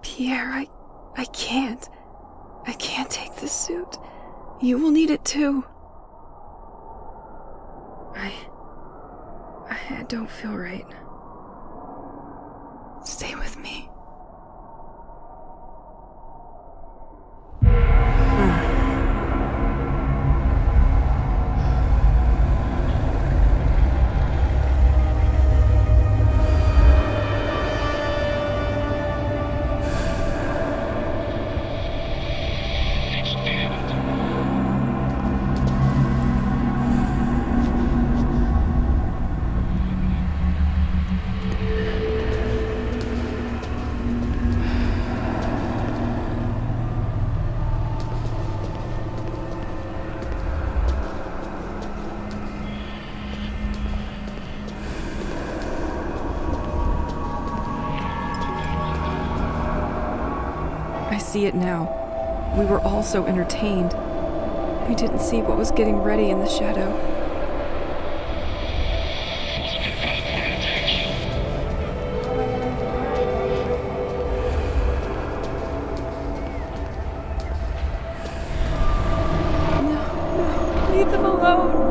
Pierre, I can't. I can't take this suit. You will need it too. I don't feel right. Stay with me. I see it now. We were all so entertained. We didn't see what was getting ready in the shadow. No, leave them alone.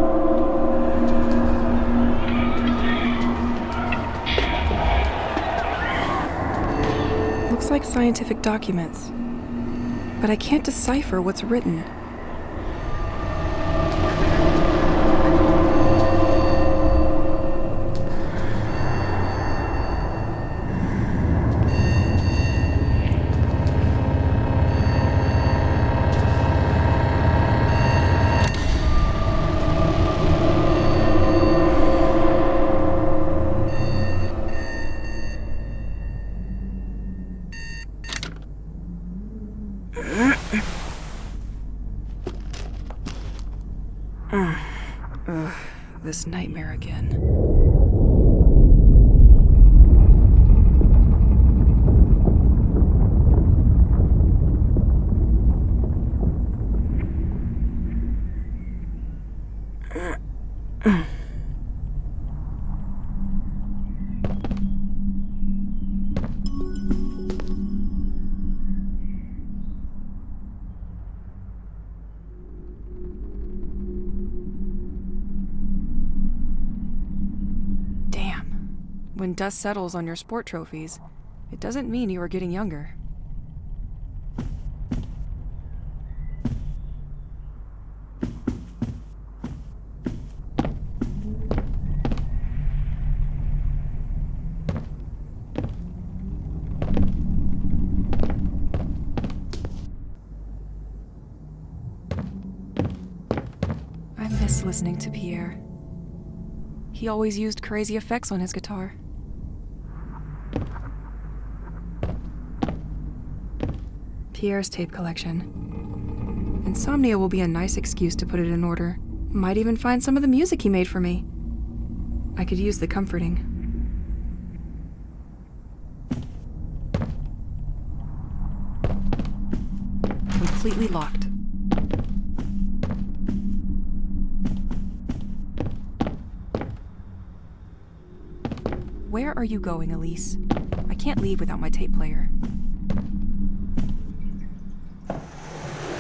Looks like scientific documents, but I can't decipher what's written. This nightmare again. When dust settles on your sport trophies, it doesn't mean you are getting younger. I miss listening to Pierre. He always used crazy effects on his guitar. Pierre's tape collection. Insomnia will be a nice excuse to put it in order. Might even find some of the music he made for me. I could use the comforting. Completely locked. Where are you going, Elise? I can't leave without my tape player.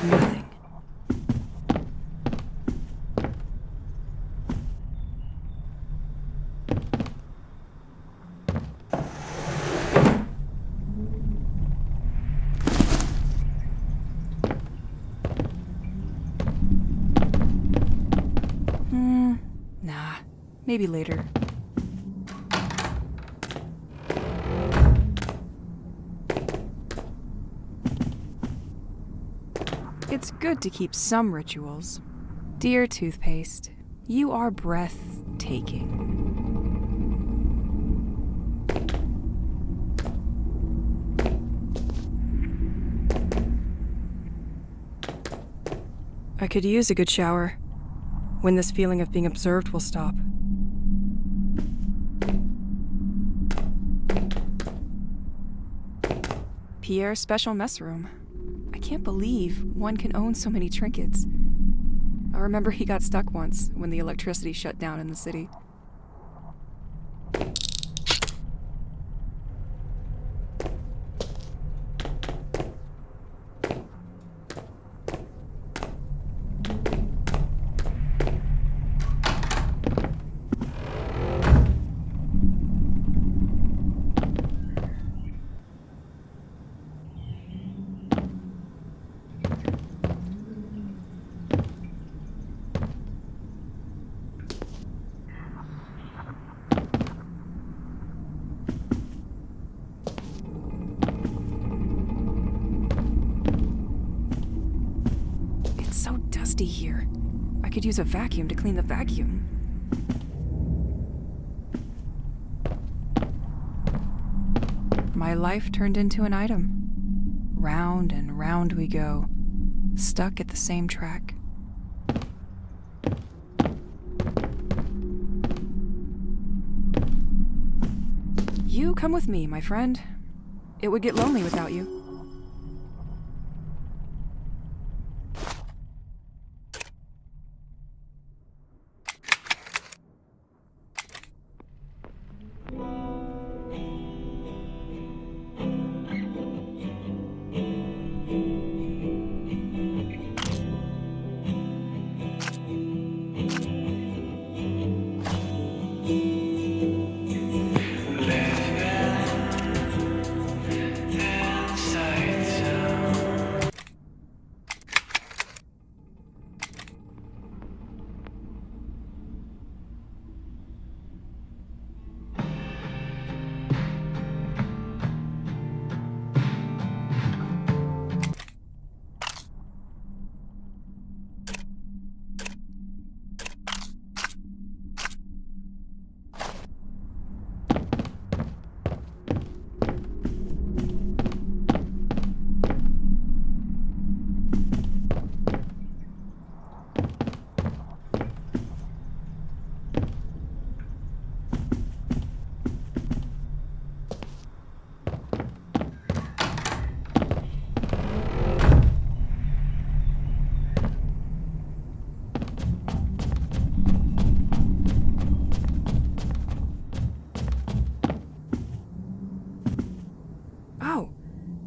Nothing. Nah. Maybe later. It's good to keep some rituals. Dear toothpaste, you are breathtaking. I could use a good shower, when this feeling of being observed will stop. Pierre's special mess room. I can't believe one can own so many trinkets. I remember he got stuck once when the electricity shut down in the city. So dusty here. I could use a vacuum to clean the vacuum. My life turned into an item. Round and round we go, stuck at the same track. You come with me, my friend. It would get lonely without you.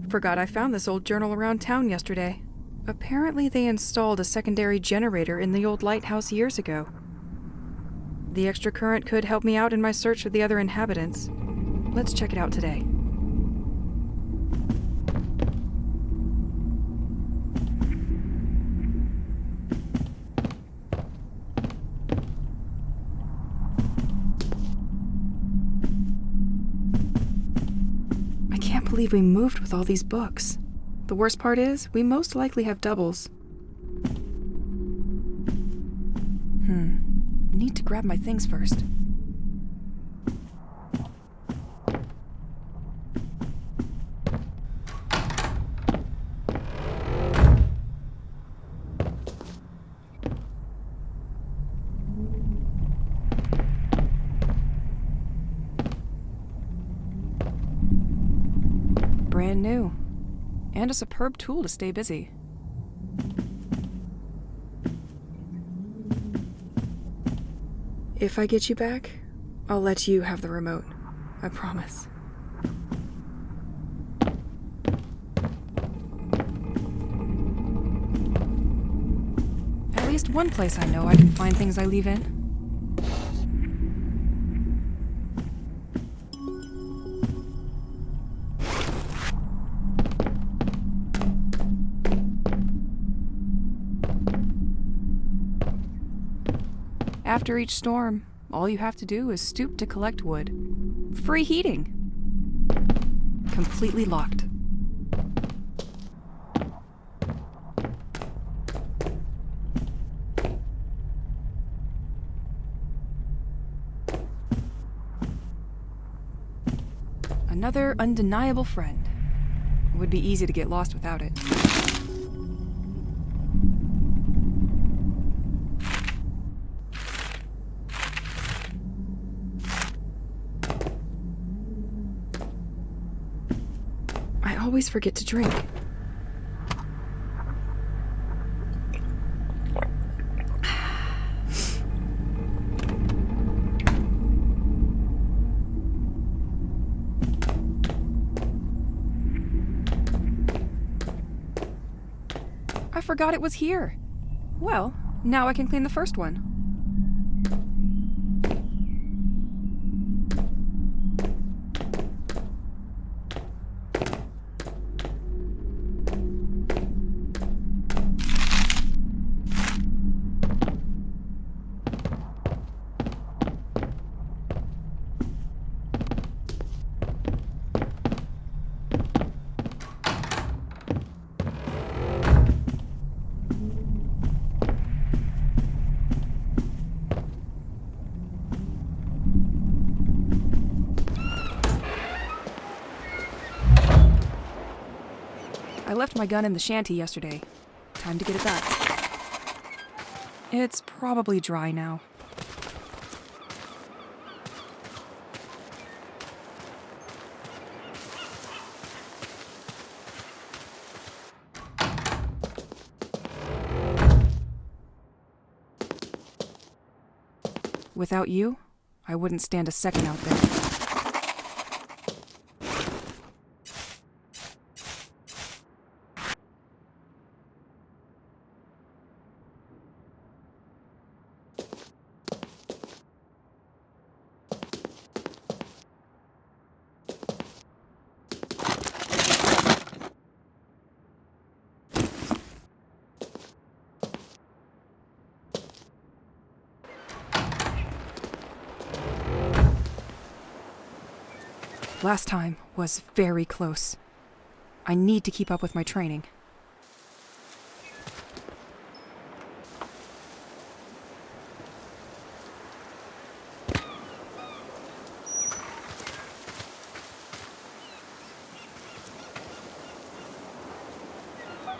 Forgot I found this old journal around town yesterday. Apparently they installed a secondary generator in the old lighthouse years ago. The extra current could help me out in my search for the other inhabitants. Let's check it out today. I can't believe we moved with all these books. The worst part is, we most likely have doubles. Need to grab my things first. Brand new. And a superb tool to stay busy. If I get you back, I'll let you have the remote. I promise. At least one place I know I can find things I leave in. After each storm, all you have to do is stoop to collect wood. Free heating. Completely locked. Another undeniable friend. It would be easy to get lost without it. I always forget to drink. I forgot it was here. Well, now I can clean the first one. I left my gun in the shanty yesterday. Time to get it back. It's probably dry now. Without you, I wouldn't stand a second out there. Last time was very close. I need to keep up with my training.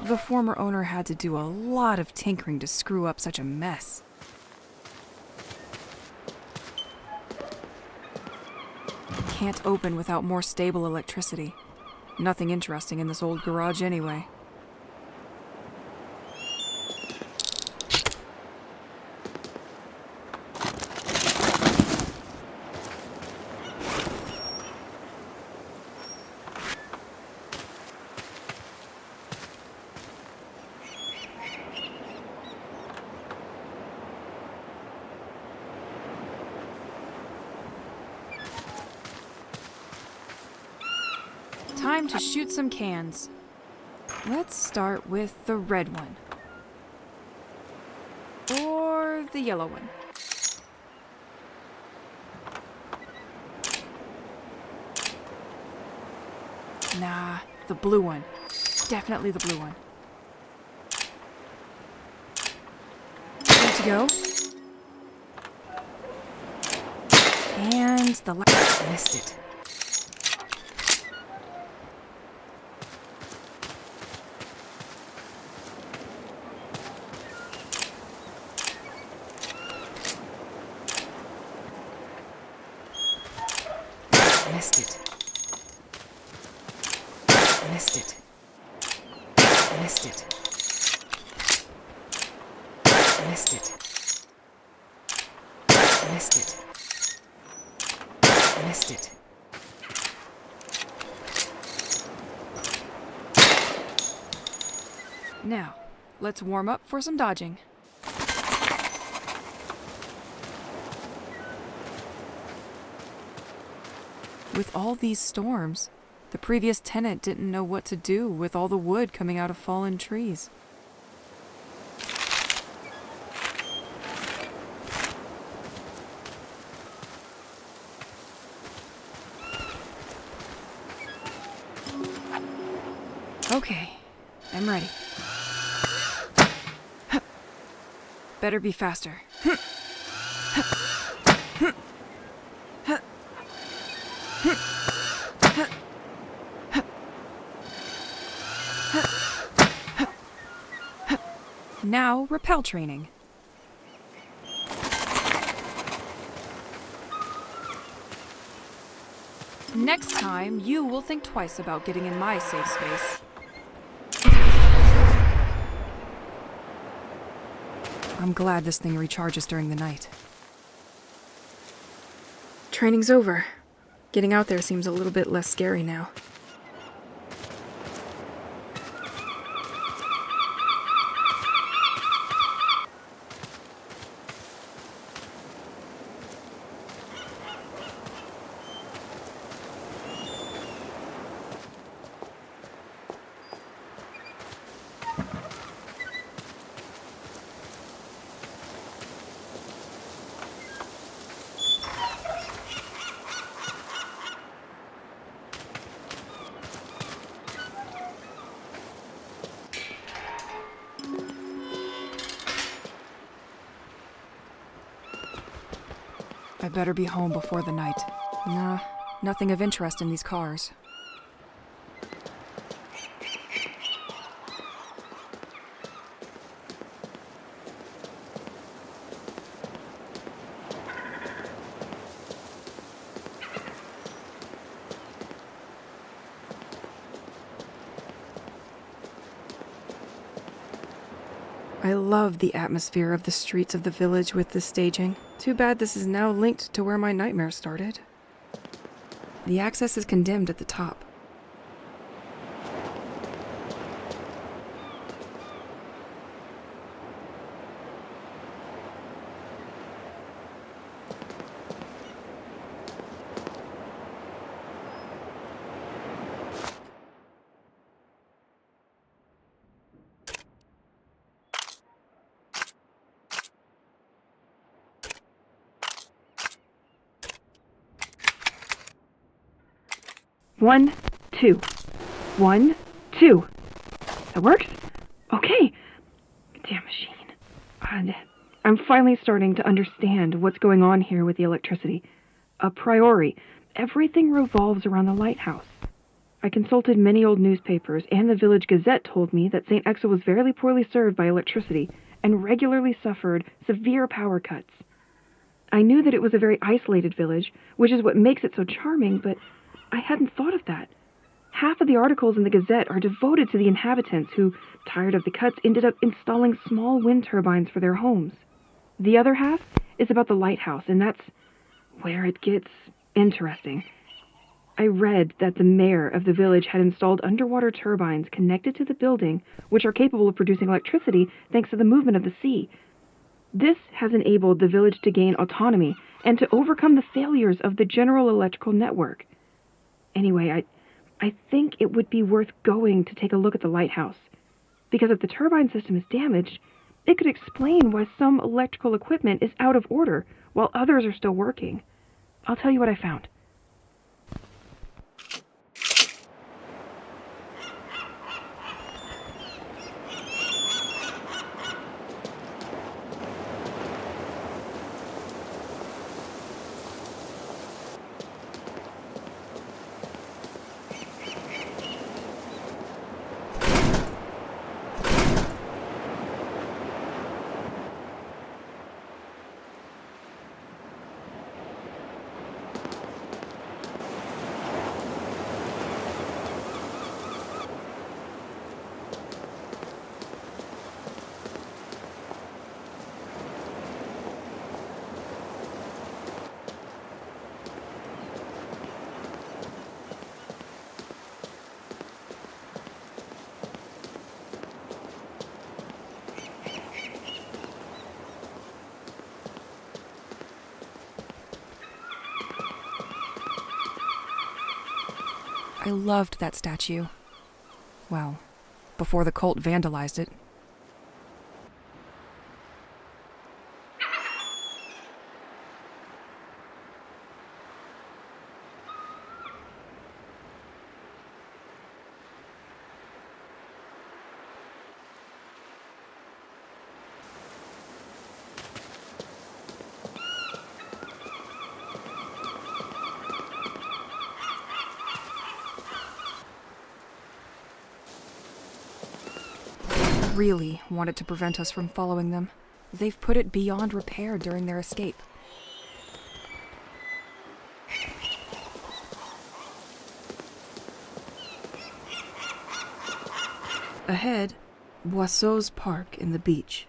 The former owner had to do a lot of tinkering to screw up such a mess. Can't open without more stable electricity. Nothing interesting in this old garage anyway. Time to shoot some cans. Let's start with the red one. Or the yellow one. Nah, the blue one. Definitely the blue one. Good to go. And the last missed it. Missed it. Missed it. Missed it. Missed it. Missed it. Missed it. Now, let's warm up for some dodging. With all these storms, the previous tenant didn't know what to do with all the wood coming out of fallen trees. Okay, I'm ready. Better be faster. Now, rappel training. Next time, you will think twice about getting in my safe space. I'm glad this thing recharges during the night. Training's over. Getting out there seems a little bit less scary now. I better be home before the night. Nah, nothing of interest in these cars. I love the atmosphere of the streets of the village with this staging. Too bad this is now linked to where my nightmare started. The access is condemned at the top. One, two. 1, 2. That works? Okay. Damn machine. I'm finally starting to understand what's going on here with the electricity. A priori, everything revolves around the lighthouse. I consulted many old newspapers, and the village gazette told me that St. Exa was very poorly served by electricity and regularly suffered severe power cuts. I knew that it was a very isolated village, which is what makes it so charming, but I hadn't thought of that. Half of the articles in the Gazette are devoted to the inhabitants who, tired of the cuts, ended up installing small wind turbines for their homes. The other half is about the lighthouse, and that's where it gets interesting. I read that the mayor of the village had installed underwater turbines connected to the building, which are capable of producing electricity thanks to the movement of the sea. This has enabled the village to gain autonomy and to overcome the failures of the general electrical network. Anyway, I think it would be worth going to take a look at the lighthouse, because if the turbine system is damaged, it could explain why some electrical equipment is out of order while others are still working. I'll tell you what I found. I loved that statue. Well, before the cult vandalized it. really wanted to prevent us from following them. They've put it beyond repair during their escape. Ahead, Boisseau's Park in the beach.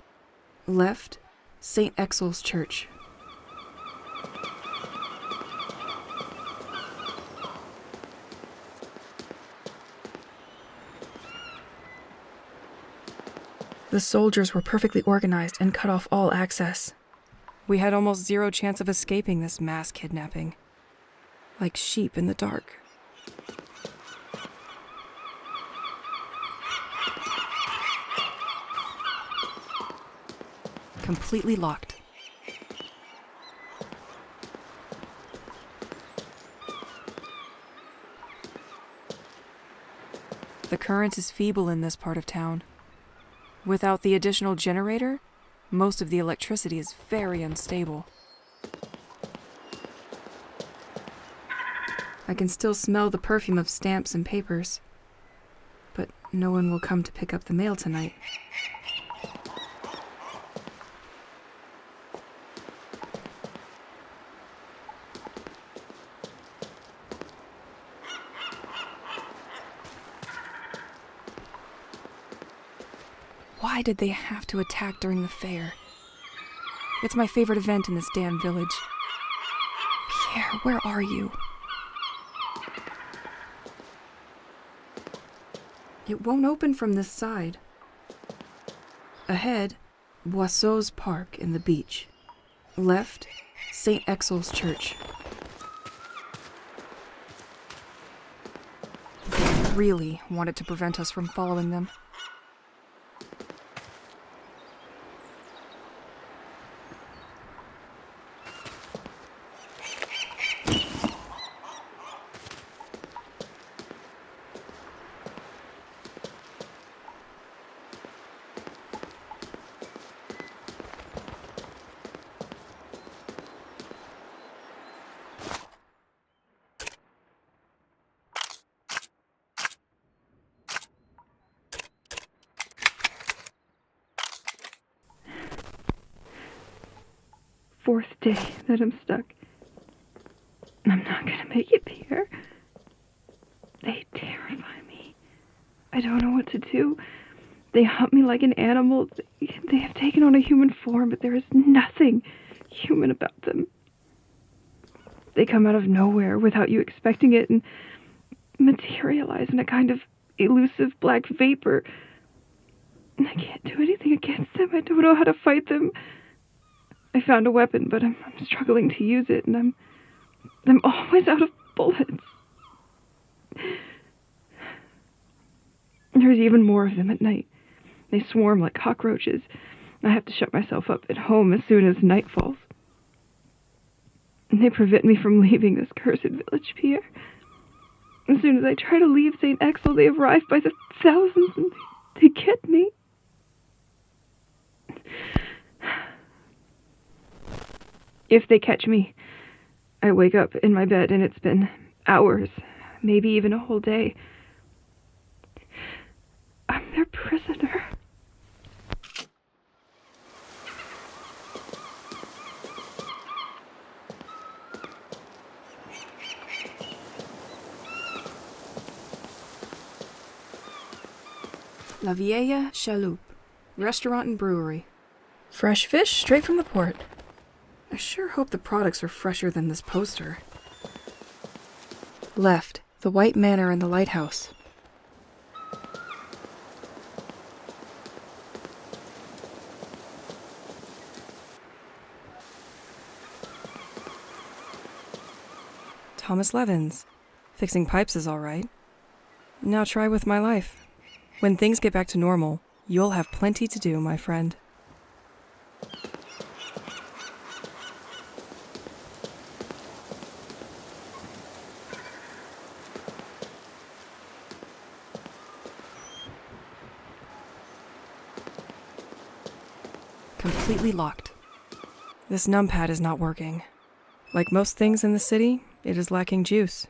Left, St. Exel's Church. The soldiers were perfectly organized and cut off all access. We had almost zero chance of escaping this mass kidnapping. Like sheep in the dark. Completely locked. The current is feeble in this part of town. Without the additional generator, most of the electricity is very unstable. I can still smell the perfume of stamps and papers, but no one will come to pick up the mail tonight. Why did they have to attack during the fair? It's my favorite event in this damn village. Pierre, where are you? It won't open from this side. Ahead, Boisseau's Park in the beach. Left, St. Exel's Church. They really wanted to prevent us from following them. Fourth day that I'm stuck. I'm not gonna make it, Pierre. They terrify me. I don't know what to do. They hunt me like an animal. They have taken on a human form, but there is nothing human about them. They come out of nowhere without you expecting it and materialize in a kind of elusive black vapor. And I can't do anything against them. I don't know how to fight them. I found a weapon, but I'm struggling to use it, and I'm always out of bullets. There's even more of them at night. They swarm like cockroaches. I have to shut myself up at home as soon as night falls. And they prevent me from leaving this cursed village, Pierre. As soon as I try to leave St. Exel, they arrive by the thousands, and they get me. If they catch me, I wake up in my bed and it's been hours, maybe even a whole day. I'm their prisoner. La Vieille Chaloupe, restaurant and brewery. Fresh fish straight from the port. I sure hope the products are fresher than this poster. Left, the White Manor and the lighthouse. Thomas Levin's. Fixing pipes is all right. Now try with my life. When things get back to normal, you'll have plenty to do, my friend. Completely locked. This numpad is not working. Like most things in the city, it is lacking juice.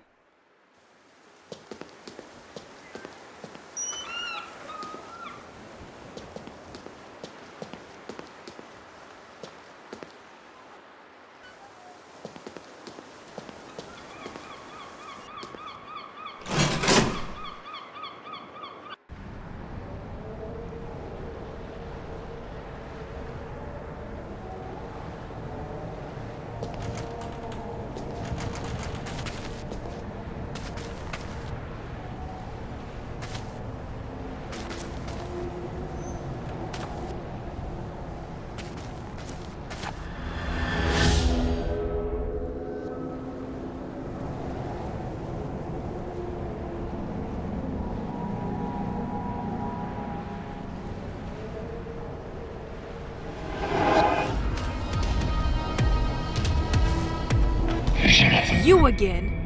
you again!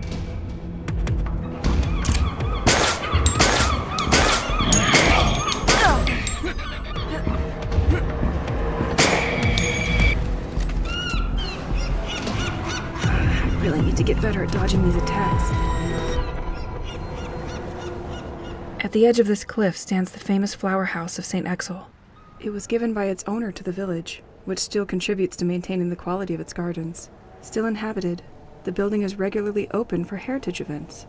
I really need to get better at dodging these attacks. At the edge of this cliff stands the famous flower house of St. Exel. It was given by its owner to the village, which still contributes to maintaining the quality of its gardens. Still inhabited, the building is regularly open for heritage events.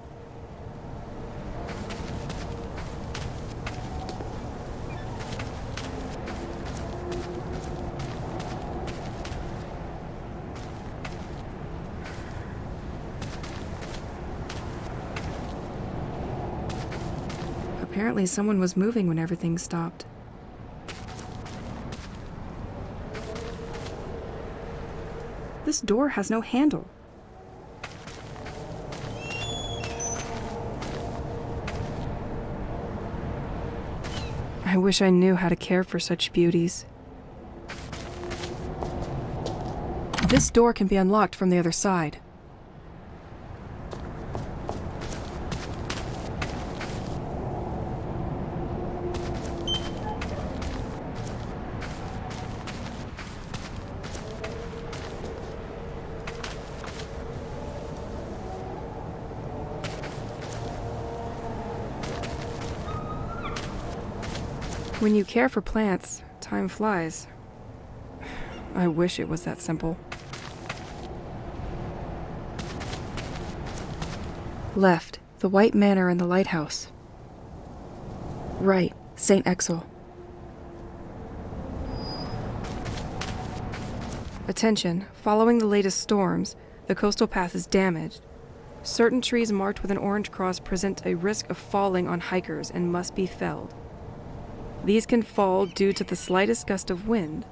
Apparently someone was moving when everything stopped. This door has no handle. I wish I knew how to care for such beauties. This door can be unlocked from the other side. When you care for plants, time flies. I wish it was that simple. Left, the White Manor and the lighthouse. Right, St. Exel. Attention, following the latest storms, the coastal path is damaged. Certain trees marked with an orange cross present a risk of falling on hikers and must be felled. These can fall due to the slightest gust of wind.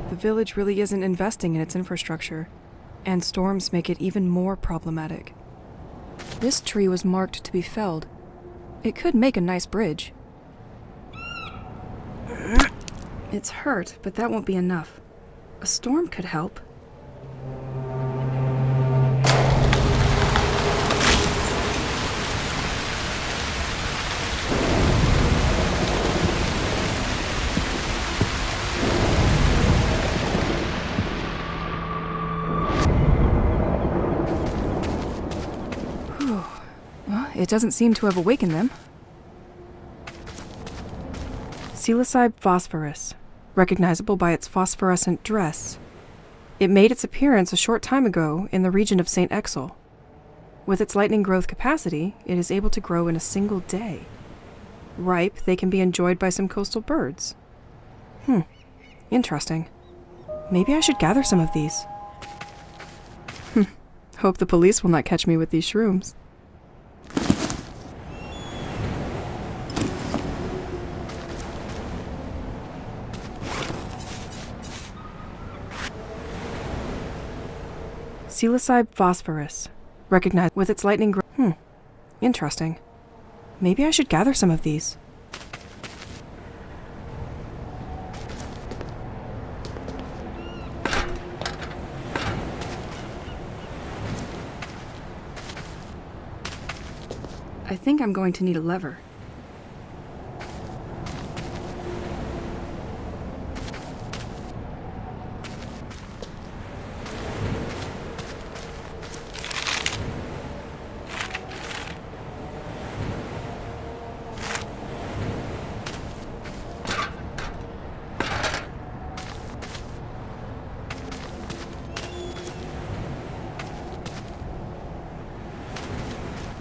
The village really isn't investing in its infrastructure, and storms make it even more problematic. This tree was marked to be felled. It could make a nice bridge. It's hurt, but that won't be enough. A storm could help. It doesn't seem to have awakened them. Psilocybe phosphorus, recognizable by its phosphorescent dress. It made its appearance a short time ago in the region of St. Exel. With its lightning growth capacity, it is able to grow in a single day. Ripe, they can be enjoyed by some coastal birds. Interesting. Maybe I should gather some of these. Hope the police will not catch me with these shrooms. Psilocybe phosphorus, recognized with its lightning growth. Interesting. Maybe I should gather some of these. I think I'm going to need a lever.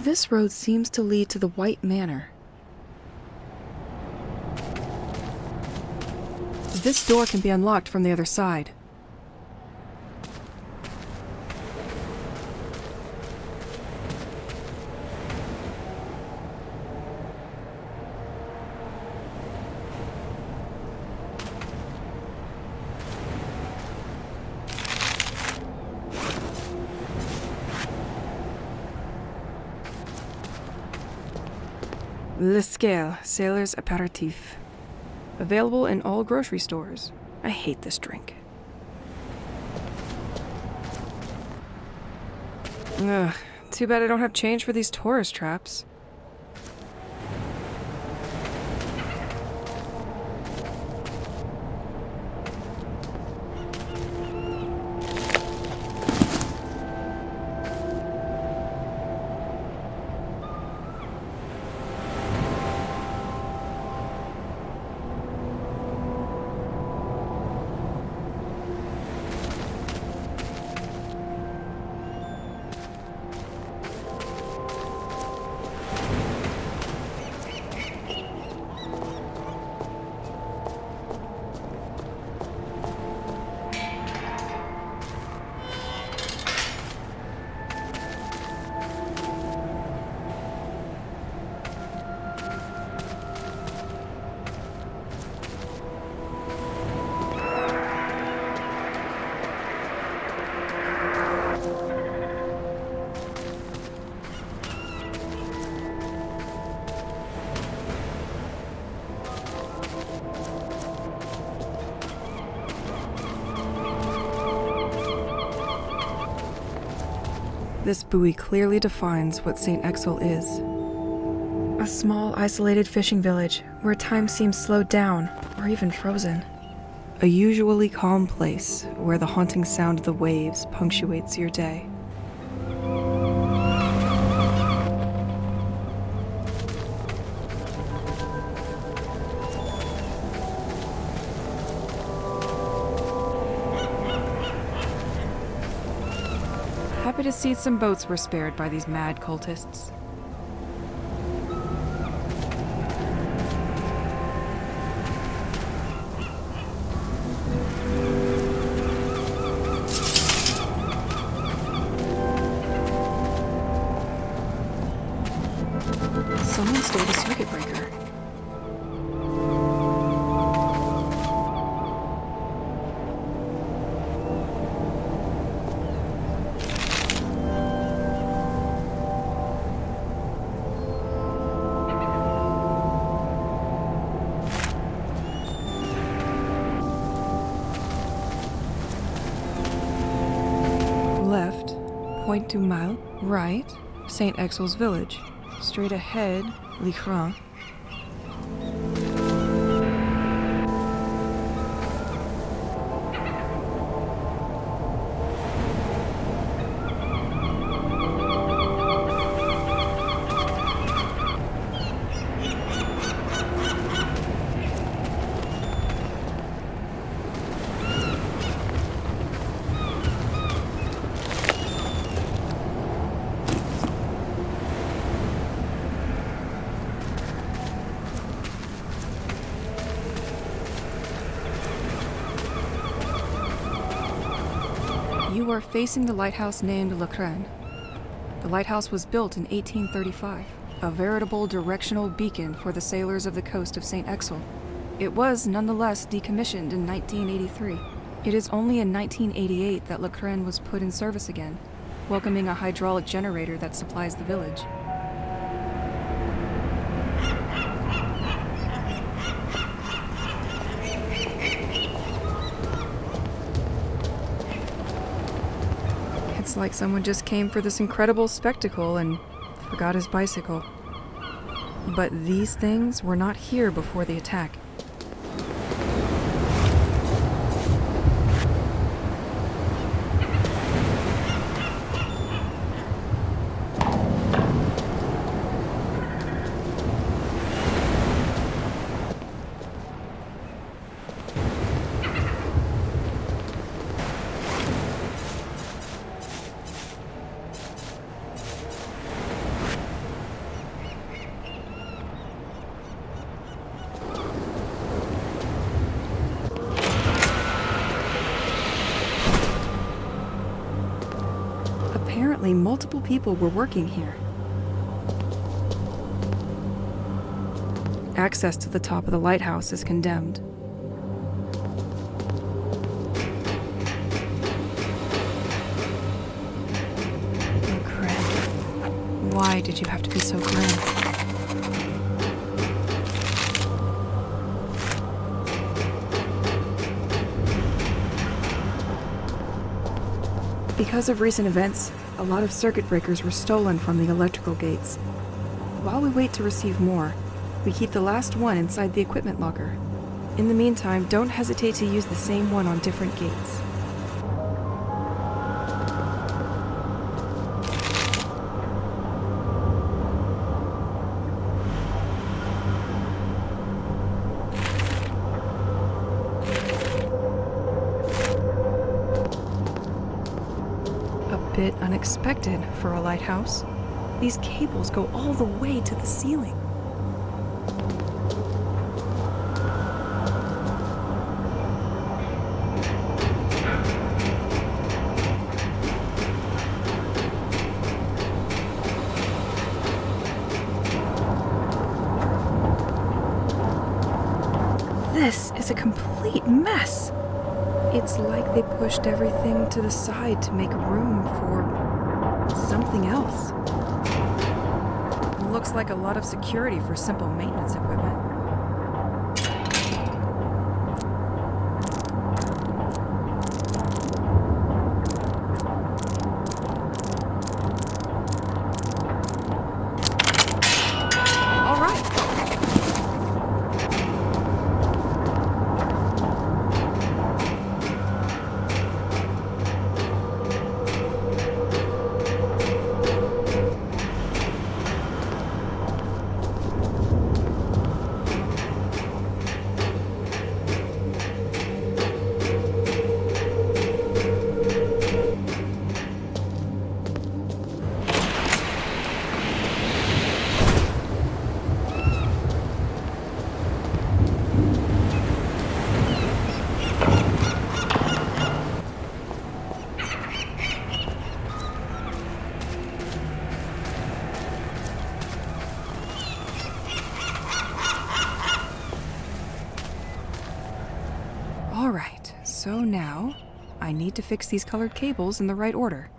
This road seems to lead to the White Manor. This door can be unlocked from the other side. Le Scale, Sailor's Aperitif. Available in all grocery stores. I hate this drink. Ugh, too bad I don't have change for these tourist traps. This buoy clearly defines what St. Exel is. A small, isolated fishing village where time seems slowed down or even frozen. A usually calm place where the haunting sound of the waves punctuates your day. Happy to see some boats were spared by these mad cultists. Someone stole the circuit breaker. Left, Point du Mal. Right, St. Exel's village. Straight ahead, L'Écran. You are facing the lighthouse named L'Écran. The lighthouse was built in 1835, a veritable directional beacon for the sailors of the coast of St. Exel. It was nonetheless decommissioned in 1983. It is only in 1988 that L'Écran was put in service again, welcoming a hydraulic generator that supplies the village. It's like someone just came for this incredible spectacle and forgot his bicycle. But these things were not here before the attack. multiple people were working here. Access to the top of the lighthouse is condemned. Oh, Craig. Why did you have to be so grim? Because of recent events, a lot of circuit breakers were stolen from the electrical gates. While we wait to receive more, we keep the last one inside the equipment locker. In the meantime, don't hesitate to use the same one on different gates. A bit unexpected for a lighthouse. These cables go all the way to the ceiling. This is a complete mess. It's like they pushed everything to the side to make room for something else. Looks like a lot of security for simple maintenance equipment. All right. Alright, so now I need to fix these colored cables in the right order.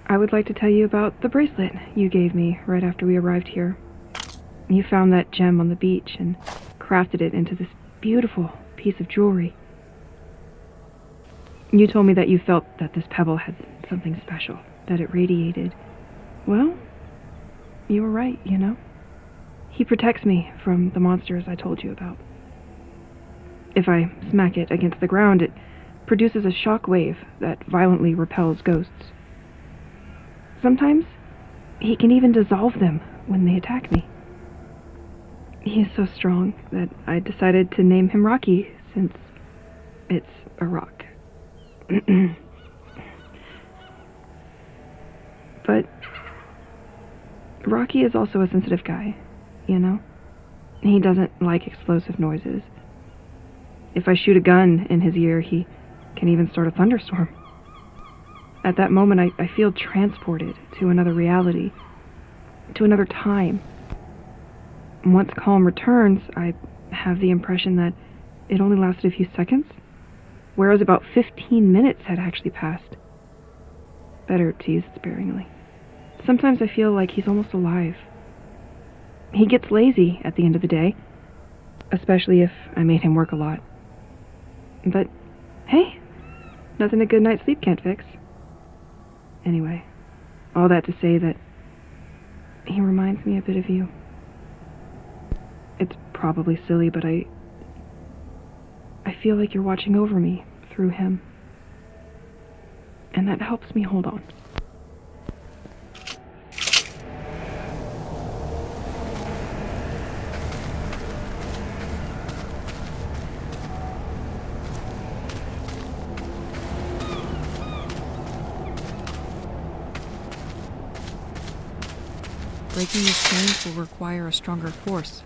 I would like to tell you about the bracelet you gave me right after we arrived here. You found that gem on the beach and crafted it into this beautiful piece of jewelry. You told me that you felt that this pebble had something special, that it radiated, well, you were right, you know? He protects me from the monsters I told you about. If I smack it against the ground, it produces a shock wave that violently repels ghosts. Sometimes, he can even dissolve them when they attack me. He is so strong that I decided to name him Rocky, since it's a rock. But Rocky is also a sensitive guy, you know? He doesn't like explosive noises. If I shoot a gun in his ear, he can even start a thunderstorm. At that moment, I feel transported to another reality, to another time. Once calm returns, I have the impression that it only lasted a few seconds, whereas about 15 minutes had actually passed. Better tease sparingly. Sometimes I feel like he's almost alive. He gets lazy at the end of the day, especially if I made him work a lot. But, hey, nothing a good night's sleep can't fix. Anyway, all that to say that he reminds me a bit of you. It's probably silly, but I feel like you're watching over me through him. And that helps me hold on. Breaking these chains will require a stronger force.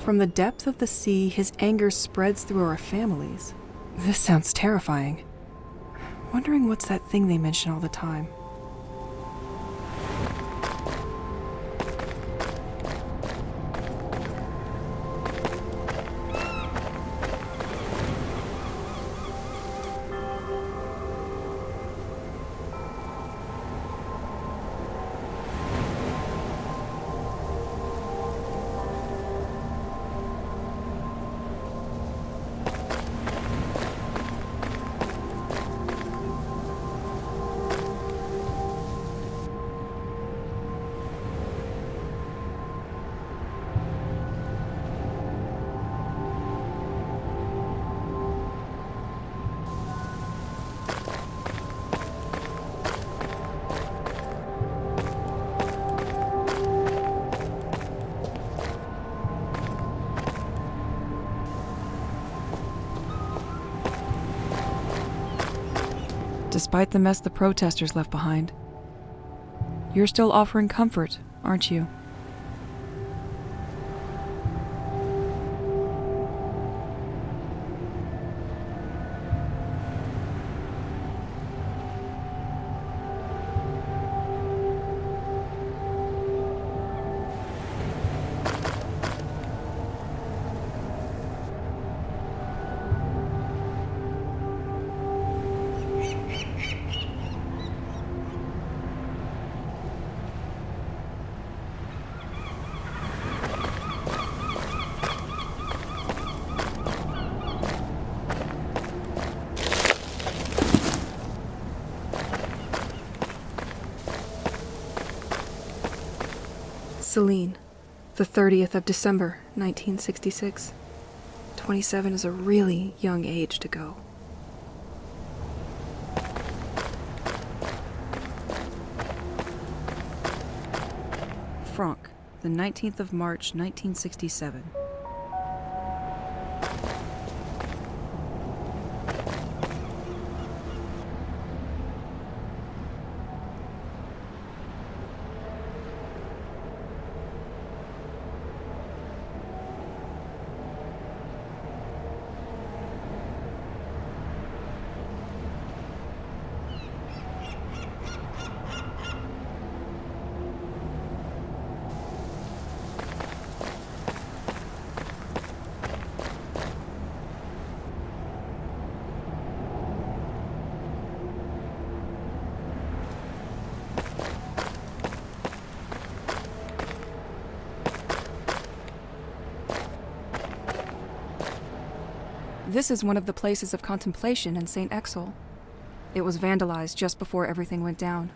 From the depth of the sea, his anger spreads through our families. This sounds terrifying. Wondering what's that thing they mention all the time. Despite the mess the protesters left behind, you're still offering comfort, aren't you? Celine, the 30th of December, 1966. 27 is a really young age to go. Franck, the 19th of March, 1967. This is one of the places of contemplation in St. Exel. It was vandalized just before everything went down.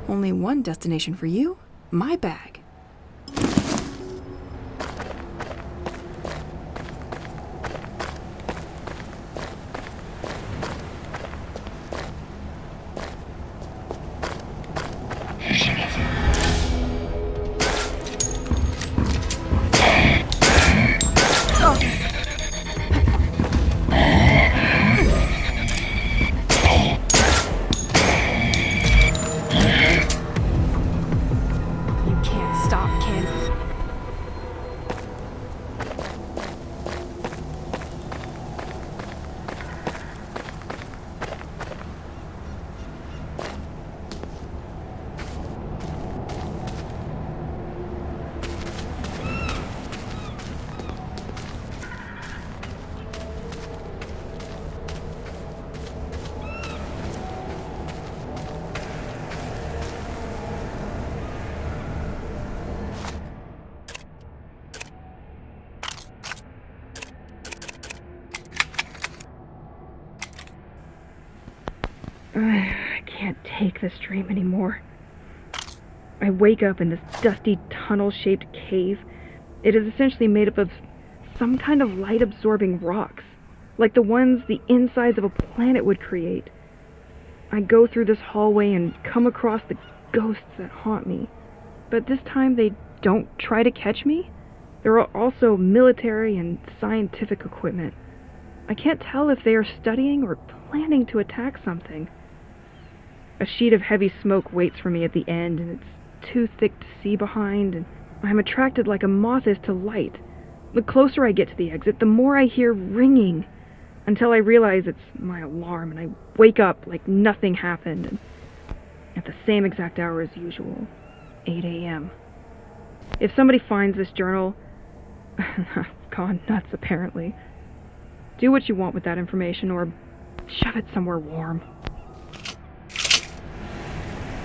Only one destination for you, my bag. I can't take this dream anymore. I wake up in this dusty, tunnel-shaped cave. It is essentially made up of some kind of light-absorbing rocks, like the ones the insides of a planet would create. I go through this hallway and come across the ghosts that haunt me. But this time they don't try to catch me. There are also military and scientific equipment. I can't tell if they are studying or planning to attack something. A sheet of heavy smoke waits for me at the end, and it's too thick to see behind, and I'm attracted like a moth is to light. The closer I get to the exit, the more I hear ringing, until I realize it's my alarm, and I wake up like nothing happened, and at the same exact hour as usual, 8 a.m. If somebody finds this journal, I've gone nuts apparently. Do what you want with that information, or shove it somewhere warm.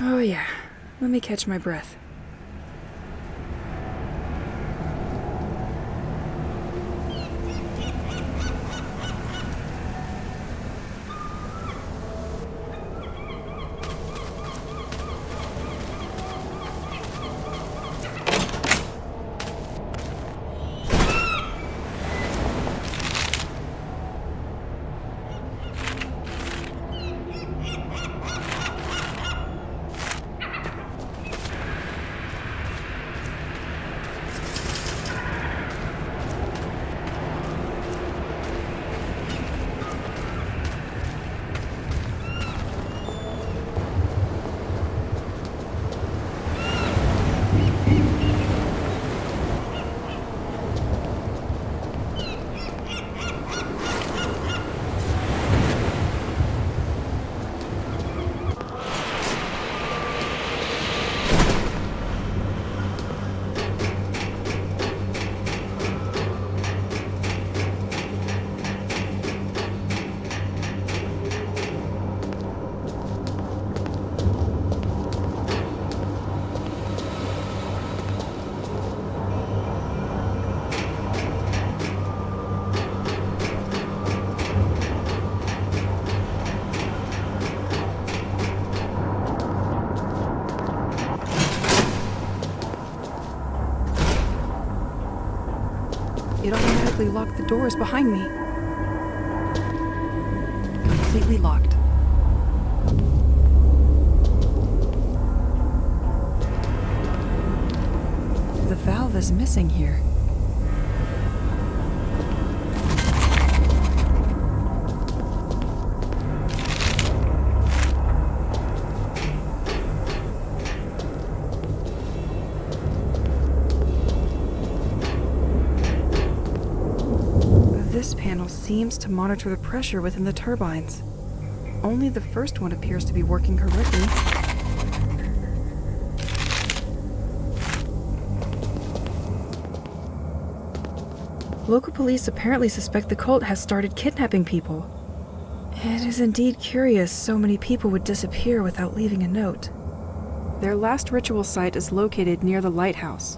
Oh yeah, let me catch my breath. It automatically locked the doors behind me. Completely locked. The valve is missing here. This panel seems to monitor the pressure within the turbines. Only the first one appears to be working correctly. Local police apparently suspect the cult has started kidnapping people. It is indeed curious so many people would disappear without leaving a note. Their last ritual site is located near the lighthouse,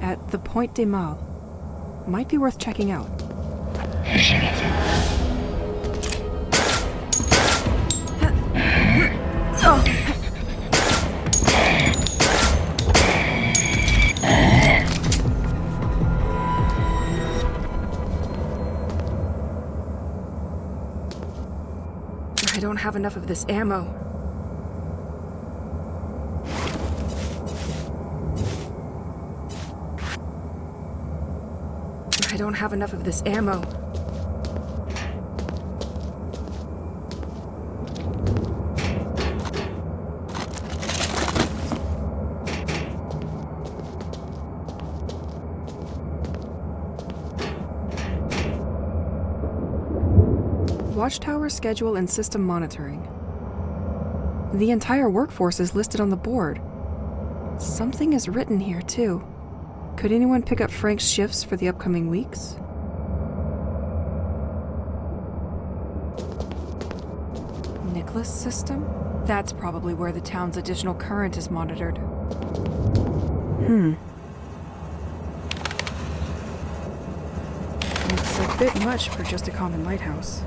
at the Point des Mâles. Might be worth checking out. I don't have enough of this ammo. I don't have enough of this ammo. Watchtower schedule and system monitoring. The entire workforce is listed on the board. Something is written here, too. Could anyone pick up Frank's shifts for the upcoming weeks? Nicholas system? That's probably where the town's additional current is monitored. It's a bit much for just a common lighthouse.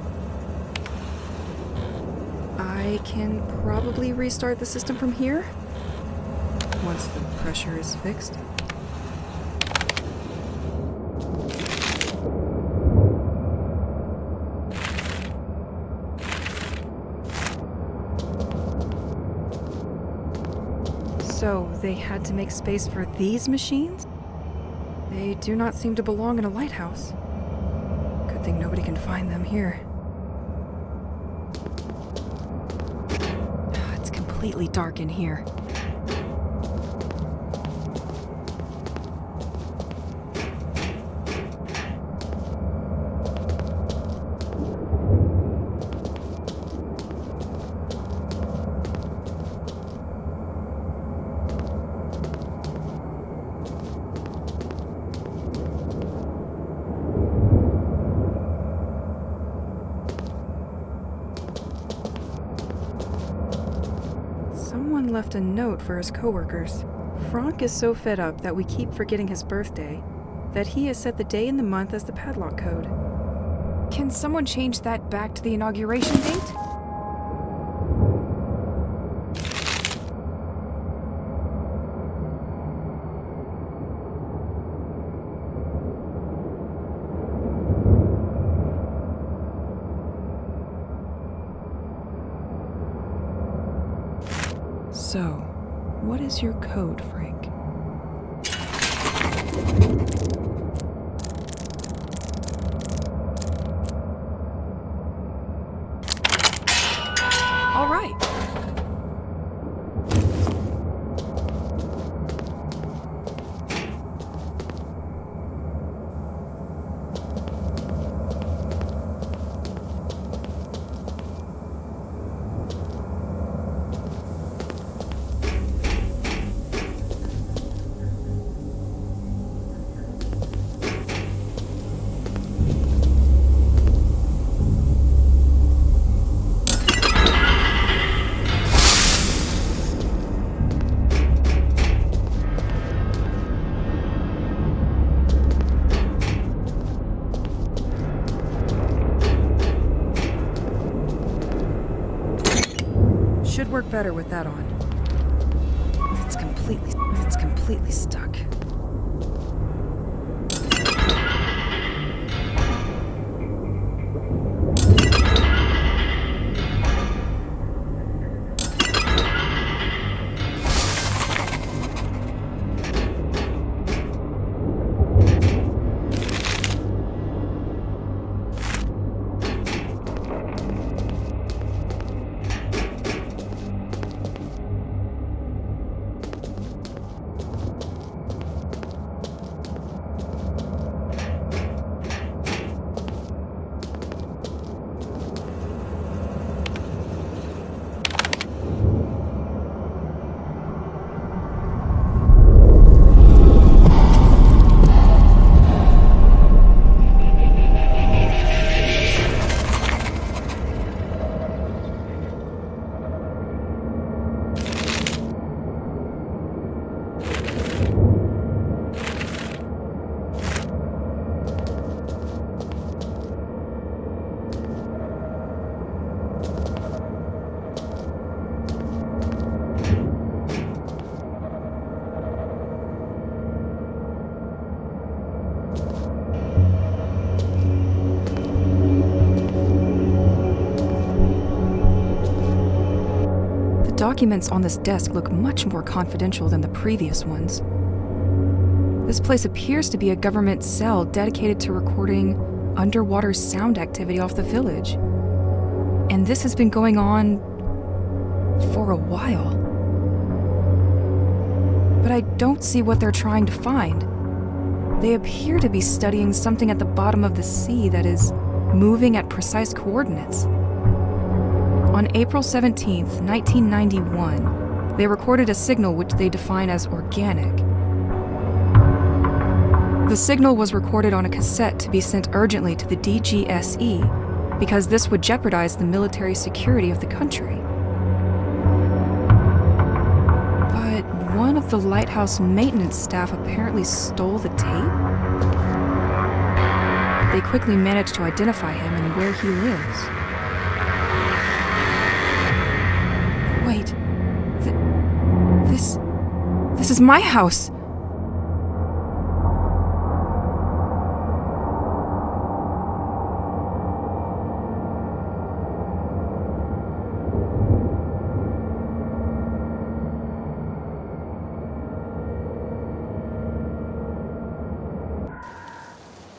I can probably restart the system from here, once the pressure is fixed. So, they had to make space for these machines? They do not seem to belong in a lighthouse. Good thing nobody can find them here. It's completely dark in here. Someone left a note for his coworkers. Frank is so fed up that we keep forgetting his birthday that he has set the day and the month as the padlock code. Can someone change that back to the inauguration date? So, what is your code, Frank? All right. Should work better with that on. It's completely stuck. documents on this desk look much more confidential than the previous ones. This place appears to be a government cell dedicated to recording underwater sound activity off the village. And this has been going on for a while. But I don't see what they're trying to find. They appear to be studying something at the bottom of the sea that is moving at precise coordinates. On April 17th, 1991, they recorded a signal which they define as organic. The signal was recorded on a cassette to be sent urgently to the DGSE because this would jeopardize the military security of the country. But one of the lighthouse maintenance staff apparently stole the tape. They quickly managed to identify him and where he lives. Wait, this is my house.